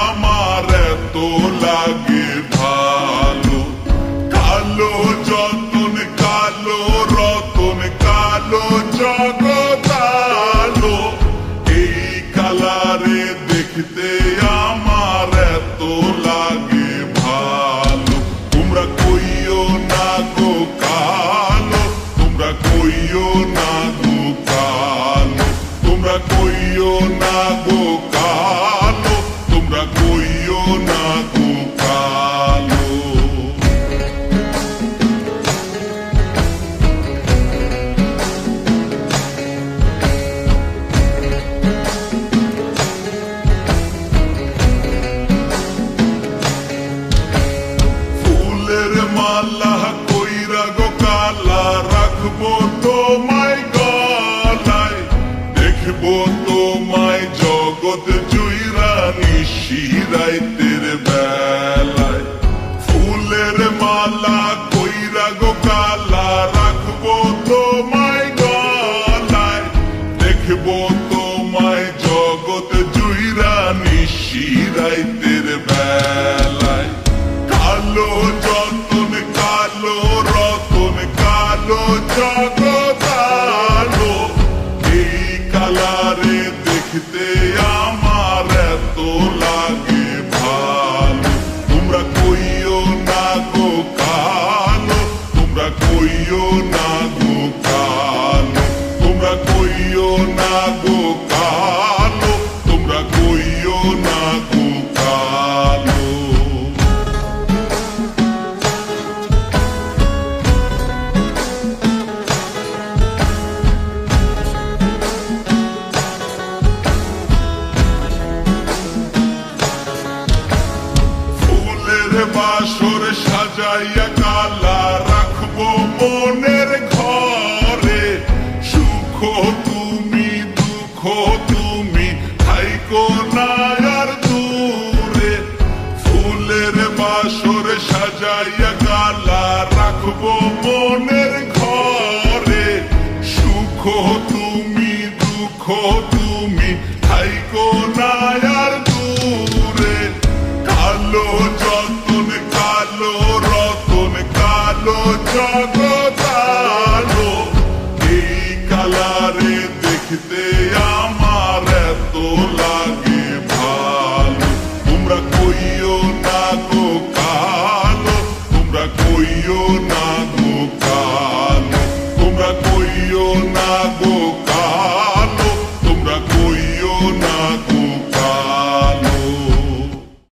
আমার এত লাগে ভালো। কালো যতন কালো রতন কালো জগৎ আলো, এই কালারে দেখতে আমার এত লাগে ভালো। তোমরা কইও না গো কালো, তোমরা কইও না গো কালো, তোমরা কইও না গো কালো, তোমরা কইও না গো কালো। ফুলের মালা কইরা গো কালা রাখবো তোমায় গলায়, দেখবো তোমায় জগৎ জুইরা নিশিরাইতের বেলায়। ফুলের মালা কইরা গো কালা রাখবো তোমায় গলায়, দেখবো তোমায় জগৎ জুইরা নিশিরাইতের বেলায়। কালো যতন কালো রতন কালো জগৎ আলো, এই কালারে দেখতে আমার এত লাগে ভালো। তোমরা কইও না গো কালো, তোমরা কইও না গো কালো, তোমরা কইও না গো কালো, তোমরা কইও না গো কালো। বাসর সাজাইয়া কালা রাখবো মনের ঘরে, সুখ তুমি দুঃখ তুমি থাইকো না আর দূরে। ফুলের বাসর সাজাইয়া কালা রাখবো মনের ঘরে, সুখ তুমি দুঃখ তুমি থাইকো না আর দূরে। কালো যতন কালো রতন কালো জগৎ আলো, এই কালারে দেখতে আমার এত লাগে ভালো। তোমরা কইও না গো